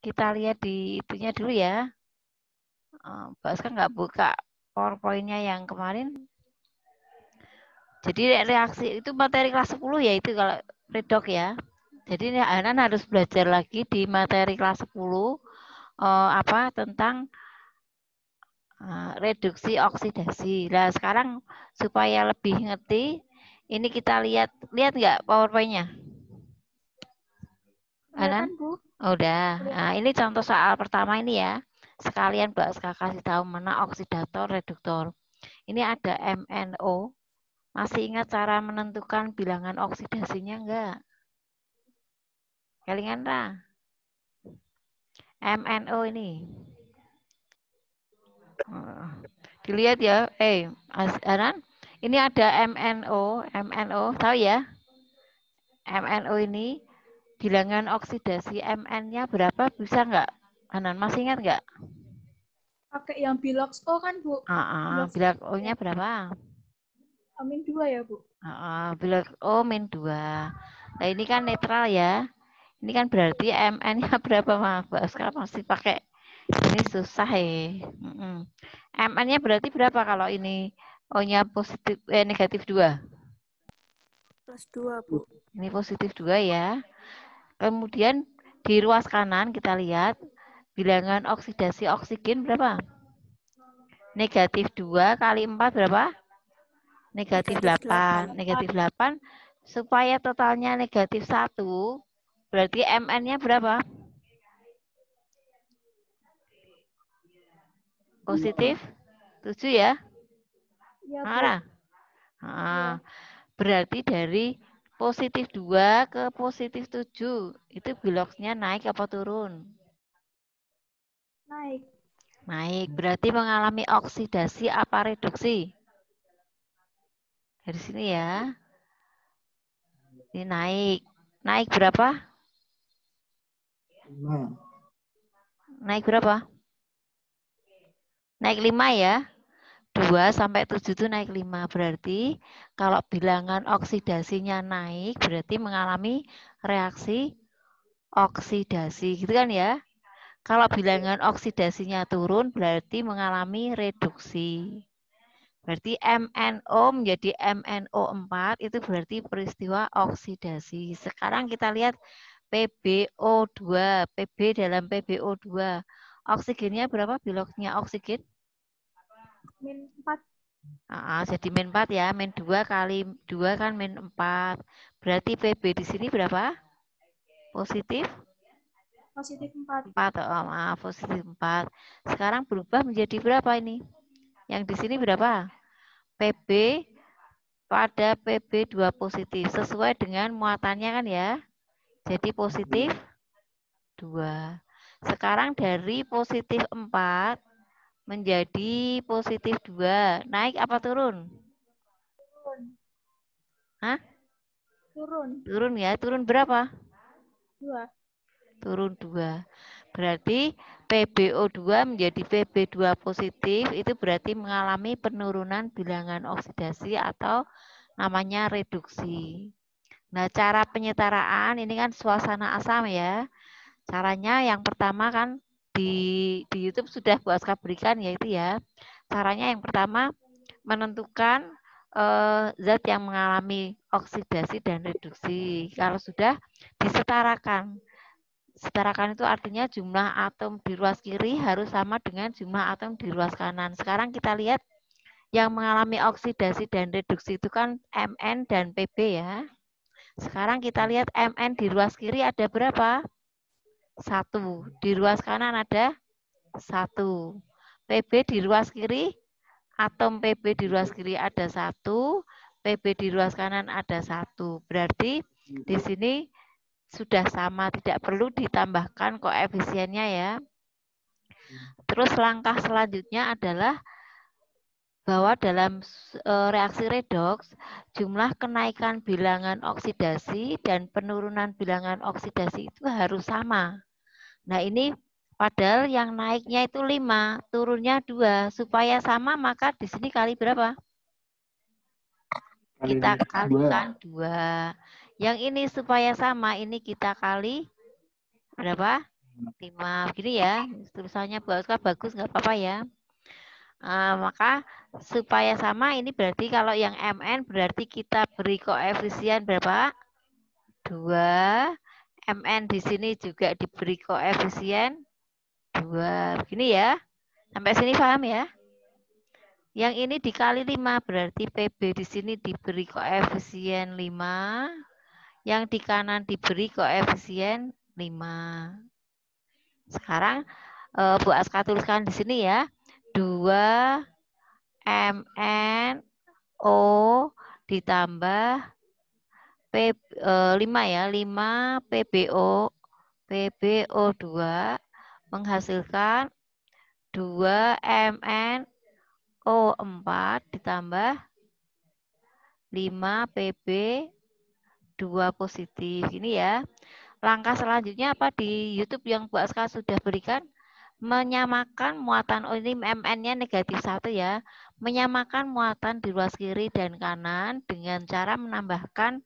kita lihat di itunya dulu ya. Mbak Aska nggak buka PowerPoint-nya yang kemarin. Jadi reaksi itu materi kelas 10 ya itu kalau redok ya. Jadi Anan harus belajar lagi di materi kelas 10 tentang reduksi oksidasi. Nah sekarang supaya lebih ngerti, ini kita lihat nggak PowerPoint-nya? Anan? Bu. Oh, udah. Nah, ini contoh soal pertama ini ya. Sekalian Mbak Ska kasih tahu mana oksidator, reduktor. Ini ada MNO. Masih ingat cara menentukan bilangan oksidasinya enggak? Kelingan lah. MNO ini. Dilihat ya. Anan, ini ada MNO. MNO, tahu ya? MNO ini bilangan oksidasi Mn-nya berapa? Bisa enggak? Anan, masih ingat enggak? Pakai yang bilox O kan, Bu? Bilangan O-nya berapa? Amin 2 ya, Bu? Bilangan O min 2. Nah, ini kan netral ya. Ini kan berarti Mn-nya berapa, Mbak Aska masih pakai ini susah ya. Mn-nya berarti berapa kalau ini O-nya positif negatif 2? Plus 2, Bu. Ini positif 2 ya. Kemudian di ruas kanan kita lihat bilangan oksidasi oksigen berapa? Negatif 2 kali 4 berapa? Negatif 8. Negatif 8 supaya totalnya negatif 1 berarti Mn-nya berapa? Positif 7 ya? Iya, Bu. Mana? Berarti dari positif 2 ke positif 7 itu biloxnya naik apa turun? Naik. Naik. Berarti mengalami oksidasi apa reduksi? Dari sini ya. Ini naik. Naik berapa? Naik berapa? Naik 5 ya. 2 sampai 7 itu naik 5. Berarti kalau bilangan oksidasinya naik, berarti mengalami reaksi oksidasi. Gitu kan ya? Kalau bilangan oksidasinya turun, berarti mengalami reduksi. Berarti MNO menjadi MNO4, itu berarti peristiwa oksidasi. Sekarang kita lihat PbO2. Pb dalam PbO2. Oksigennya berapa biloxnya oksigen? Min 4. Jadi min 4 ya. Min 2 kali 2 kan min 4. Berarti Pb di sini berapa? Positif? Positif 4. 4. Positif 4. Sekarang berubah menjadi berapa ini? Yang di sini berapa? Pb pada Pb2 positif. Sesuai dengan muatannya kan ya. Jadi positif 2. Sekarang dari positif 4 menjadi positif 2. Naik apa turun? Turun. Hah? Turun. Turun ya. Turun berapa? 2. Turun 2. Berarti PbO2 menjadi Pb2 positif itu berarti mengalami penurunan bilangan oksidasi atau namanya reduksi. Nah, cara penyetaraan ini kan suasana asam ya. Caranya yang pertama kan di YouTube sudah Bu Aska berikan yaitu ya. Caranya yang pertama menentukan zat yang mengalami oksidasi dan reduksi. Kalau sudah disetarakan. Setarakan itu artinya jumlah atom di ruas kiri harus sama dengan jumlah atom di ruas kanan. Sekarang kita lihat yang mengalami oksidasi dan reduksi itu kan Mn dan Pb ya. Sekarang kita lihat Mn di ruas kiri ada berapa? 1. Di ruas kanan ada 1. Pb di ruas kiri, atom Pb di ruas kiri ada 1. Pb di ruas kanan ada 1. Berarti di sini sudah sama, tidak perlu ditambahkan koefisiennya ya. Terus langkah selanjutnya adalah bahwa dalam reaksi redoks, jumlah kenaikan bilangan oksidasi dan penurunan bilangan oksidasi itu harus sama. Nah ini padahal yang naiknya itu 5, turunnya 2. Supaya sama maka di sini kali berapa? Kita kalikan 2. Yang ini supaya sama, ini kita kali berapa? 5. Begini ya, tulisannya bagus, nggak apa-apa ya. Maka supaya sama ini berarti kalau yang MN berarti kita beri koefisien berapa? 2. MN di sini juga diberi koefisien 2. Begini ya. Sampai sini paham ya? Yang ini dikali 5 berarti PB di sini diberi koefisien 5. Yang di kanan diberi koefisien 5. Sekarang Bu Aska tuliskan di sini ya. 2 MN O ditambah 5 ya, 5 PbO2 menghasilkan 2 MnO4 ditambah 5 Pb2 positif. Ini ya. Langkah selanjutnya apa di YouTube yang Bu Aska sudah berikan? Menyamakan muatan, ini Mn-nya negatif 1 ya. Menyamakan muatan di ruas kiri dan kanan dengan cara menambahkan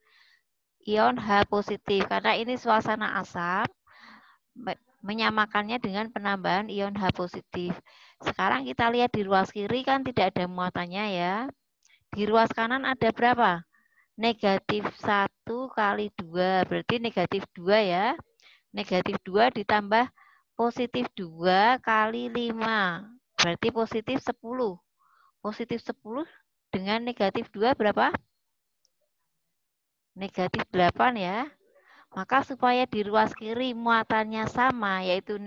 ion H positif. Karena ini suasana asam, menyamakannya dengan penambahan ion H positif. Sekarang kita lihat di ruas kiri kan tidak ada muatannya ya. Di ruas kanan ada berapa? Negatif 1 kali 2, berarti negatif 2 ya. Negatif 2 ditambah positif 2 kali 5, berarti positif 10. Positif 10 dengan negatif 2 berapa? Negatif 8 ya. Maka supaya di ruas kiri muatannya sama, yaitu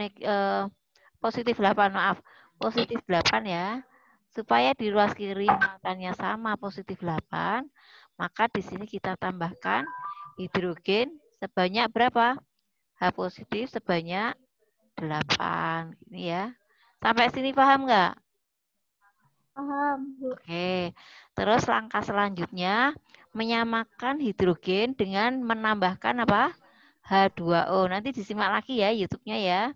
positif 8, maaf. Positif 8 ya. Supaya di ruas kiri muatannya sama, positif 8, maka di sini kita tambahkan hidrogen sebanyak berapa? H positif sebanyak 8. Ini ya. Sampai sini paham nggak? Paham, Bu. Oke. Terus langkah selanjutnya menyamakan hidrogen dengan menambahkan apa? H2O. Nanti disimak lagi ya YouTube-nya ya.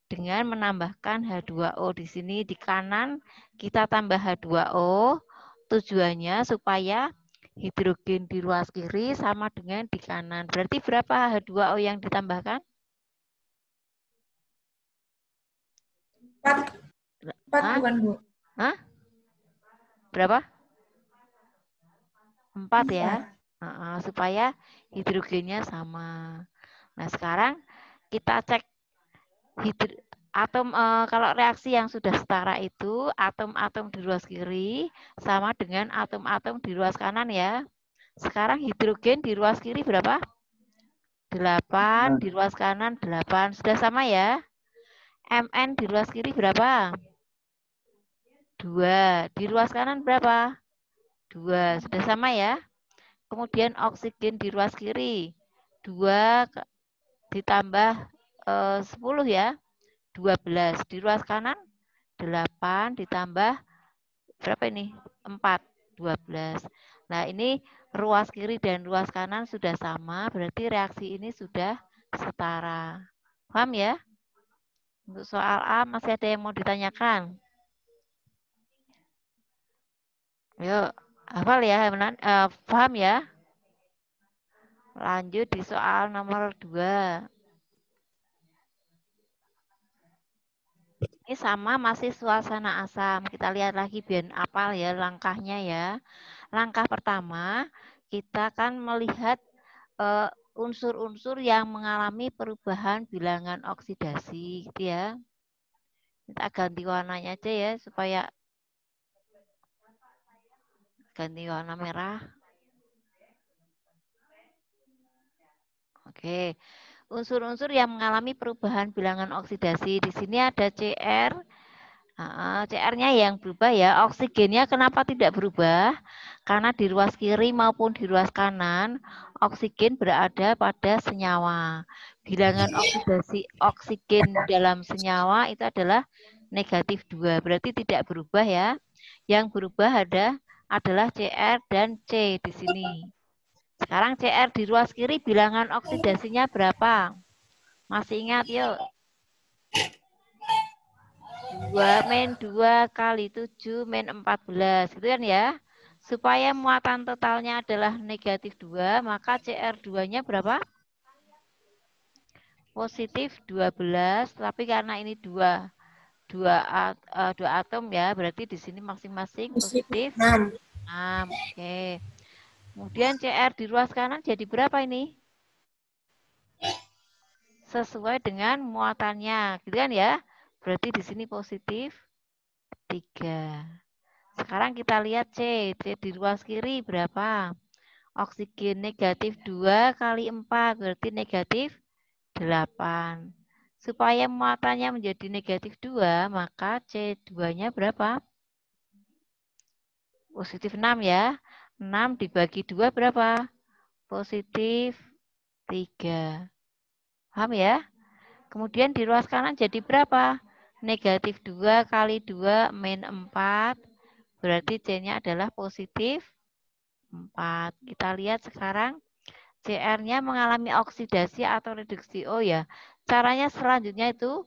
Dengan menambahkan H2O di sini di kanan kita tambah H2O. Tujuannya supaya hidrogen di ruas kiri sama dengan di kanan. Berarti berapa H2O yang ditambahkan? 4. 4 bukan, Bu? Hah? Berapa? 4 ya. Supaya hidrogennya sama. Nah, sekarang kita cek atom kalau reaksi yang sudah setara itu atom-atom di ruas kiri sama dengan atom-atom di ruas kanan ya. Sekarang hidrogen di ruas kiri berapa? 8, di ruas kanan 8. Sudah sama ya? Mn di ruas kiri berapa? 2. Di ruas kanan berapa? 2. Sudah sama ya? Kemudian oksigen di ruas kiri 2 ditambah 10 ya. 12. Di ruas kanan 8 ditambah berapa ini? 4. 12. Nah, ini ruas kiri dan ruas kanan sudah sama, berarti reaksi ini sudah setara. Paham ya? Untuk soal A masih ada yang mau ditanyakan? Yuk, hafal ya, paham ya? Lanjut di soal nomor 2. Ini sama masih suasana asam. Kita lihat lagi biar apal ya langkahnya ya. Langkah pertama, kita akan melihat unsur-unsur yang mengalami perubahan bilangan oksidasi gitu ya. Kita ganti warnanya aja ya supaya ganti warna merah. Oke. Unsur-unsur yang mengalami perubahan bilangan oksidasi. Di sini ada Cr. Cr-nya yang berubah ya. Oksigennya kenapa tidak berubah? Karena di ruas kiri maupun di ruas kanan, oksigen berada pada senyawa. Bilangan oksidasi oksigen dalam senyawa itu adalah negatif 2. Berarti tidak berubah ya. Yang berubah adalah Cr dan C di sini. Sekarang Cr di ruas kiri bilangan oksidasinya berapa? Masih ingat yuk. 2 kali 7 14. Gitu kan ya. Supaya muatan totalnya adalah negatif 2, maka CR2-nya berapa? positif 12, tapi karena ini dua atom ya, berarti di sini masing-masing positif 6. 6. Oke. Kemudian CR di ruas kanan jadi berapa ini? Sesuai dengan muatannya, gitu kan ya? Berarti di sini positif 3. Sekarang kita lihat C. C di ruas kiri berapa? Oksigen negatif 2 kali 4, berarti negatif 8. Supaya muatannya menjadi negatif 2, maka C2-nya berapa? Positif 6 ya. 6 dibagi 2 berapa? Positif 3. Paham ya? Kemudian di ruas kanan jadi berapa? Negatif 2 kali 2 min 4. Berarti C-nya adalah positif 4. Kita lihat sekarang CR-nya mengalami oksidasi atau reduksi. Oh ya, caranya selanjutnya itu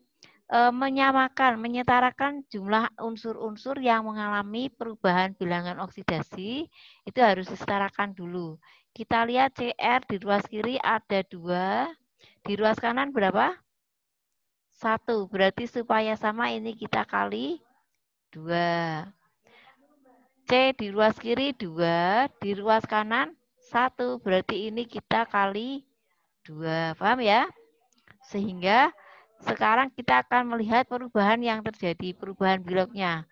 menyetarakan jumlah unsur-unsur yang mengalami perubahan bilangan oksidasi. Itu harus disetarakan dulu. Kita lihat CR di ruas kiri ada 2. Di ruas kanan berapa? 1. Berarti supaya sama ini kita kali 2. C di ruas kiri 2, di ruas kanan 1. Berarti ini kita kali 2. Paham ya? Sehingga sekarang kita akan melihat perubahan yang terjadi, perubahan bloknya.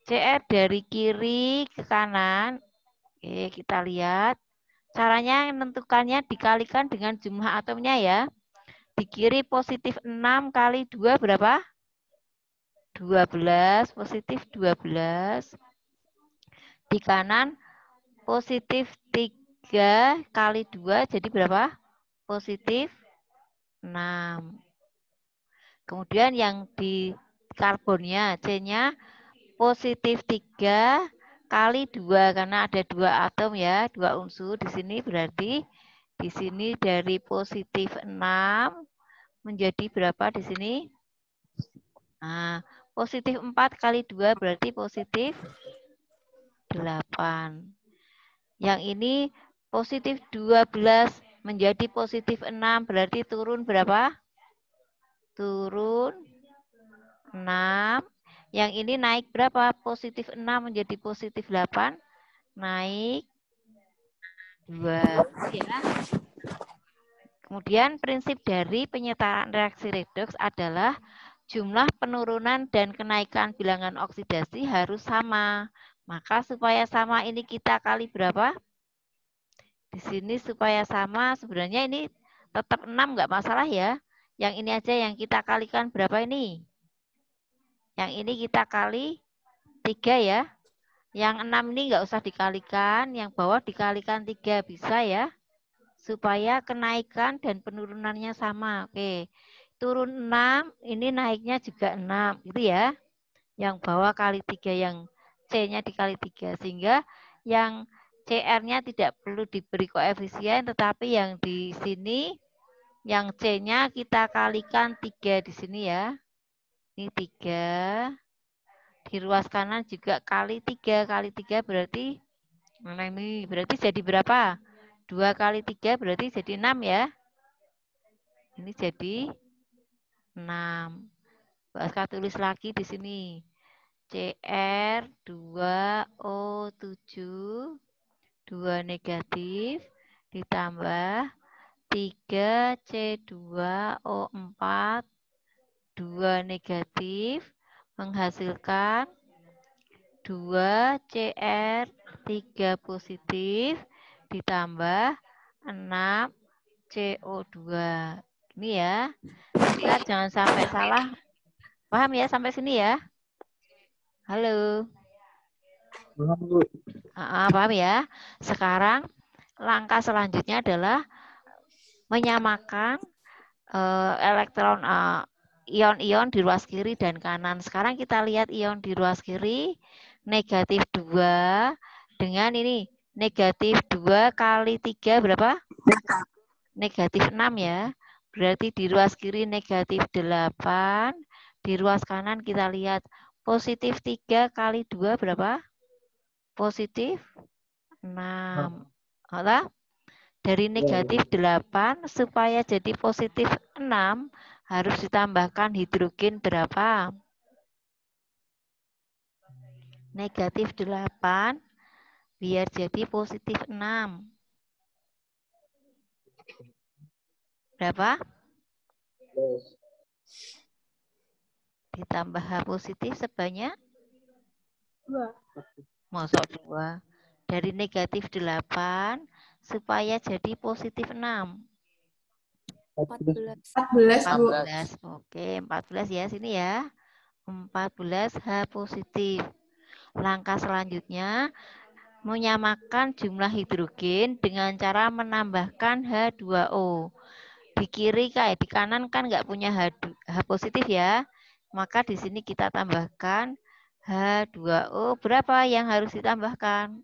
CR dari kiri ke kanan. Oke, kita lihat. Caranya menentukannya dikalikan dengan jumlah atomnya ya. Di kiri positif 6 kali 2 berapa? 12, positif 12. Di kanan positif 3 kali 2 jadi berapa? Positif 6. Kemudian yang di karbonnya, C-nya positif 3 kali 2 karena ada 2 atom ya, 2 unsur di sini berarti di sini dari positif 6 menjadi berapa di sini? Nah, positif 4 kali 2 berarti positif 8. Yang ini positif 12 menjadi positif 6 berarti turun berapa? Turun 6. Yang ini naik berapa? Positif 6 menjadi positif 8. Naik 2. Ya. Kemudian prinsip dari penyetaraan reaksi redoks adalah jumlah penurunan dan kenaikan bilangan oksidasi harus sama. Maka supaya sama ini kita kali berapa? Di sini supaya sama, sebenarnya ini tetap 6 nggak masalah ya. Yang ini aja yang kita kalikan berapa ini? Yang ini kita kali 3 ya. Yang 6 ini nggak usah dikalikan, yang bawah dikalikan 3 bisa ya. Supaya kenaikan dan penurunannya sama. Oke, turun 6, ini naiknya juga 6 gitu ya. Yang bawah kali 3, yang C-nya dikali 3. Sehingga yang CR-nya tidak perlu diberi koefisien, tetapi yang di sini, yang C-nya kita kalikan 3 di sini ya. Ini 3. Di ruas kanan juga kali 3. Kali 3 berarti, mana ini? Berarti jadi berapa? 2 kali 3 berarti jadi 6 ya. Ini jadi 6. Mbak Aska tulis lagi di sini. CR2O7 2 negatif ditambah 3C2O4 2 negatif menghasilkan 2CR 3 positif ditambah 6 CO2. Ini ya. Kita jangan sampai salah. Paham ya sampai sini ya? Halo. Paham ya? Sekarang langkah selanjutnya adalah menyamakan elektron ion-ion di ruas kiri dan kanan. Sekarang kita lihat ion di ruas kiri negatif 2 dengan ini negatif 2 kali 3 berapa? Negatif 6 ya. Berarti di ruas kiri negatif 8. Di ruas kanan kita lihat positif 3 kali 2 berapa? Positif 6. Olah? Dari negatif 8 supaya jadi positif 6 harus ditambahkan hidrogen berapa? Negatif 8 biar jadi positif 6. Berapa? Ditambah H positif sebanyak? 2. Masuk 2. Dari negatif 8 supaya jadi positif 6. 14. 14, Bu. 14. Oke, 14 ya sini ya. 14 H positif. Langkah selanjutnya menyamakan jumlah hidrogen dengan cara menambahkan H2O. Di kiri kayak di kanan kan nggak punya H positif ya. Maka di sini kita tambahkan H2O. Berapa yang harus ditambahkan?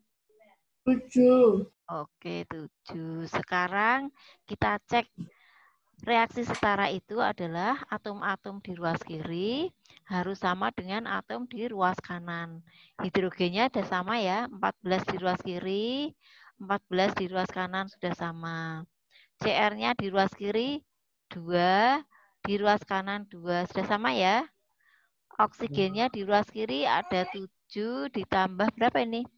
7. Oke, 7. Sekarang kita cek reaksi setara itu adalah atom-atom di ruas kiri harus sama dengan atom di ruas kanan. Hidrogennya ada sama ya, 14 di ruas kiri, 14 di ruas kanan sudah sama. CR-nya di ruas kiri 2, di ruas kanan 2, sudah sama ya. Oksigennya di ruas kiri ada 7 ditambah berapa ini?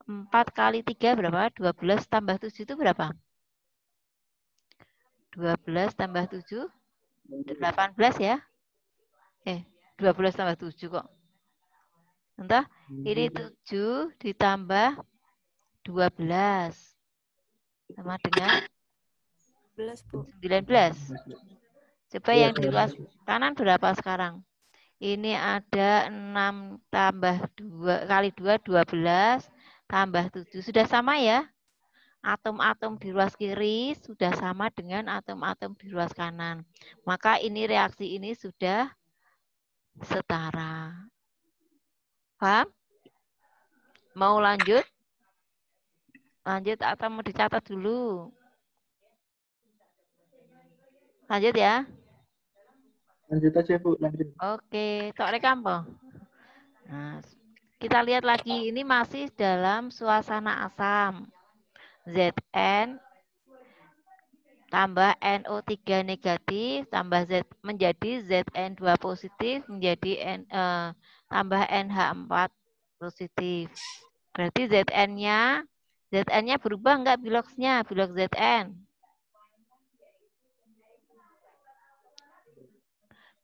4 kali 3 berapa? 12 tambah 7 itu berapa? 12 tambah 7, 18 ya. 12 tambah 7 kok. Entah, ini 7 ditambah 12. Sama dengan 19. Coba yang di ruas kanan berapa sekarang? Ini ada 6 tambah 2 kali 2, 12 tambah 7. Sudah sama ya? Atom-atom di ruas kiri sudah sama dengan atom-atom di ruas kanan. Maka ini reaksi ini sudah setara. Paham? Mau lanjut? Lanjut atau mau dicatat dulu? Lanjut ya. Lanjut aja, Bu. Lanjut. Oke, tok rekam po. Nah, kita lihat lagi, ini masih dalam suasana asam. Zn tambah NO3 negatif tambah Z menjadi Zn2 positif menjadi tambah NH4 positif. Berarti Zn-nya berubah enggak biloxnya, bilox Zn?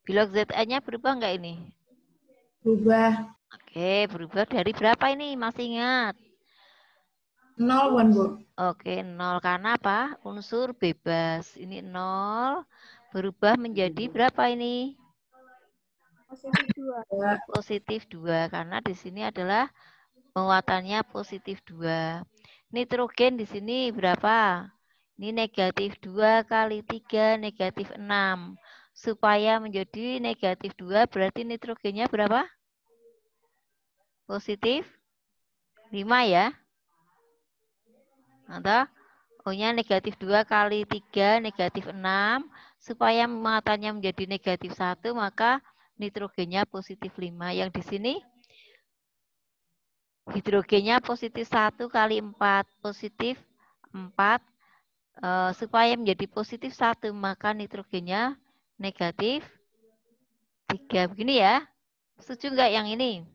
Bilox Zn-nya berubah enggak ini? Berubah. Oke, berubah dari berapa ini? Masih ingat? 0, Bu. Oke, 0 karena apa? Unsur bebas. Ini 0 berubah menjadi berapa ini? Positif 2. Positif 2 karena di sini adalah penguatannya positif 2. Nitrogen di sini berapa? Ini negatif 2 kali 3 negatif 6. Supaya menjadi negatif 2 berarti nitrogennya berapa? Positif 5 ya. Atau O-nya negatif 2 kali 3 negatif 6. Supaya penguatannya menjadi negatif 1 maka nitrogennya positif 5. Yang di sini hidrogennya positif 1 kali 4. Positif 4. Supaya menjadi positif 1 maka nitrogennya negatif 3. Begini ya. Setuju nggak yang ini?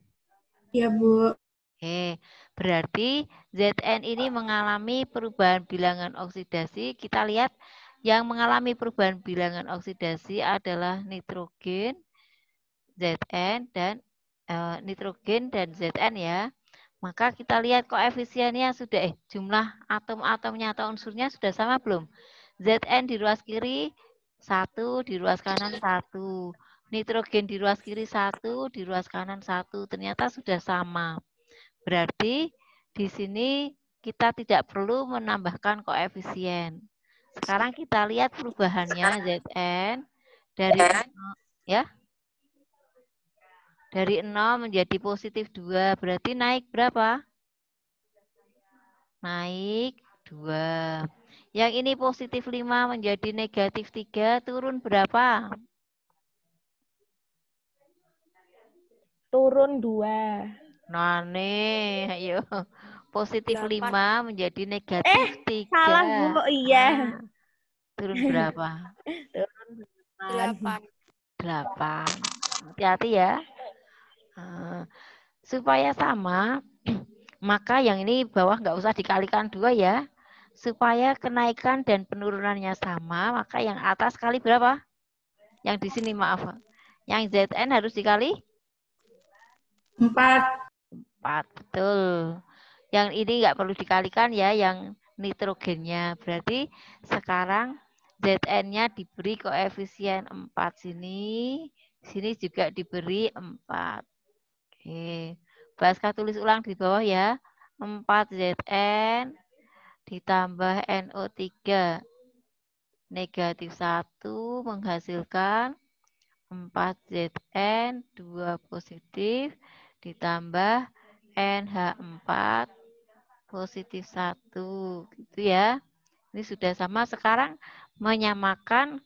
Ya, Bu. Berarti Zn ini mengalami perubahan bilangan oksidasi. Kita lihat yang mengalami perubahan bilangan oksidasi adalah nitrogen, Zn dan nitrogen dan Zn ya. Maka kita lihat koefisiennya sudah jumlah atom-atomnya atau unsurnya sudah sama belum? Zn di ruas kiri 1, di ruas kanan 1. Nitrogen di ruas kiri 1, di ruas kanan 1. Ternyata sudah sama. Berarti di sini kita tidak perlu menambahkan koefisien. Sekarang kita lihat perubahannya Zn dari ya. Dari 0 menjadi positif 2. Berarti naik berapa? Naik 2. Yang ini positif 5 menjadi negatif 3. Turun berapa? Turun 2. Nah nih, ayo. positif 8. 5 menjadi negatif 3. Salah, Bu. Iya. Turun berapa? Turun 8. 8. Hati-hati ya. Supaya sama, maka yang ini bawah nggak usah dikalikan 2 ya. Supaya kenaikan dan penurunannya sama, maka yang atas kali berapa? Yang di sini maaf. Yang ZN harus dikali 4. 4, betul. Yang ini nggak perlu dikalikan ya, yang nitrogennya. Berarti sekarang ZN-nya diberi koefisien 4 sini. Sini juga diberi 4. Oke. Baska tulis ulang di bawah ya. 4 ZN ditambah NO3 negatif 1 menghasilkan 4 ZN 2 positif ditambah NH4 positif 1 gitu ya. Ini sudah sama. Sekarang menyamakan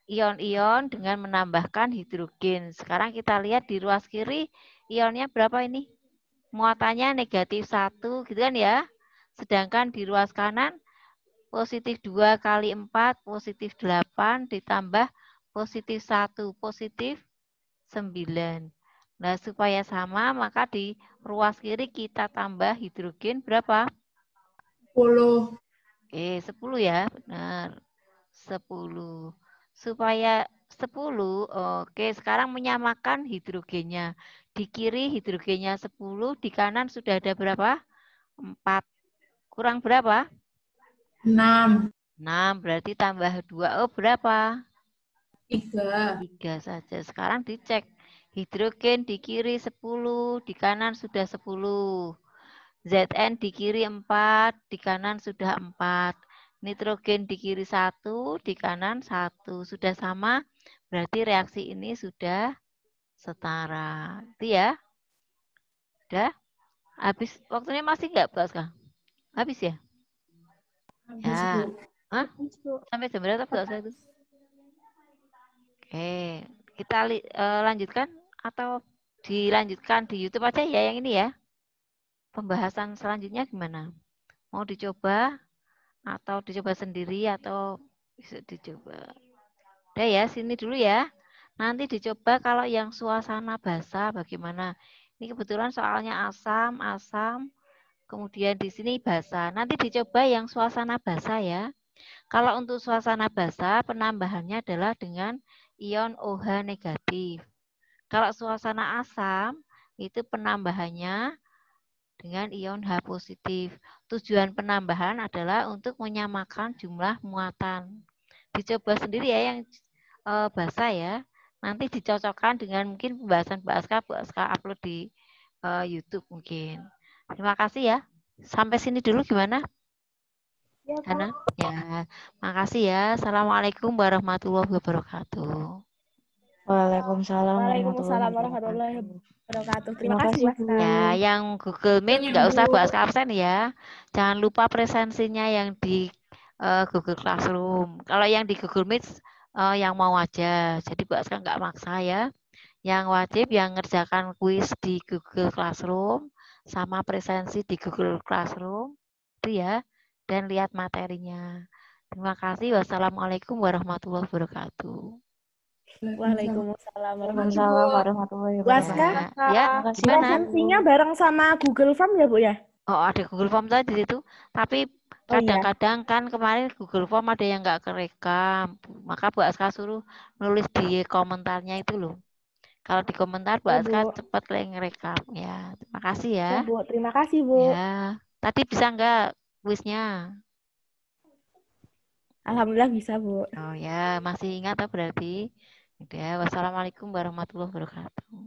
ion-ion dengan menambahkan hidrogen. Sekarang kita lihat di ruas kiri ionnya berapa ini? Muatannya negatif 1 gitu kan ya. Sedangkan di ruas kanan positif 2 kali 4 positif 8 ditambah positif 1 positif 9. Nah, supaya sama maka di ruas kiri kita tambah hidrogen berapa? 10. Oke, 10 ya. Benar. 10. Supaya 10, oke, sekarang menyamakan hidrogennya. Di kiri hidrogennya 10, di kanan sudah ada berapa? 4. Kurang berapa? 6. 6, berarti tambah 2. Oh, berapa? 3. 3 saja. Sekarang dicek. Hidrogen di kiri 10, di kanan sudah 10. ZN di kiri 4, di kanan sudah 4. Nitrogen di kiri 1, di kanan 1. Sudah sama, berarti reaksi ini sudah setara. Itu ya. Udah? Habis waktunya masih nggak, Kak? Habis ya? Habis, Ya. Bu. Hah? Sampai jam berapa, Kak, itu? Oke, kita lanjutkan atau dilanjutkan di YouTube aja ya yang ini ya. Pembahasan selanjutnya gimana? Mau dicoba atau dicoba sendiri atau bisa dicoba. Udah ya, sini dulu ya. Nanti dicoba kalau yang suasana basah bagaimana. Ini kebetulan soalnya asam, kemudian di sini basah. Nanti dicoba yang suasana basah ya. Kalau untuk suasana basah, penambahannya adalah dengan ion OH negatif. Kalau suasana asam, itu penambahannya dengan ion H positif. Tujuan penambahan adalah untuk menyamakan jumlah muatan. Dicoba sendiri ya yang basah ya. Nanti dicocokkan dengan mungkin pembahasan Baska upload di YouTube mungkin. Terima kasih ya. Sampai sini dulu gimana? Ya, Hana? Ya, makasih ya. Assalamualaikum warahmatullahi wabarakatuh. Waalaikumsalam Waalaikumsalam warahmatullahi warahmatullahi wabarakatuh. wabarakatuh. Terima Terima kasih, kasih, Baska. Bu. Ya, yang Google Meet Ya, nggak usah Bu. bahas absen ya. Jangan lupa presensinya yang di Google Classroom. Kalau yang di Google Meet yang mau aja. Jadi Baska nggak maksa ya. Yang wajib yang ngerjakan kuis di Google Classroom sama presensi di Google Classroom itu ya. Dan lihat materinya. Terima kasih. Wassalamualaikum warahmatullahi wabarakatuh. Waalaikumsalam Waalaikumsalam warahmatullahi Baska, wabarakatuh. Ya, Terima kasih, gimana? presensinya bareng sama Google Form ya, Bu ya? Oh, ada Google Form tadi di situ. Tapi Oh iya. kadang-kadang kan kemarin Google Form ada yang nggak kerekam. Maka Bu Aska suruh nulis di komentarnya itu loh. Kalau di komentar Bu Oh, Aska Bu. cepat ngerekam. Ya, terima kasih ya. Ya, Bu. Terima kasih, Bu. Ya, tadi bisa nggak kuisnya? Alhamdulillah bisa, Bu. Oh ya, masih ingat berarti. Udah, wassalamualaikum warahmatullahi wabarakatuh.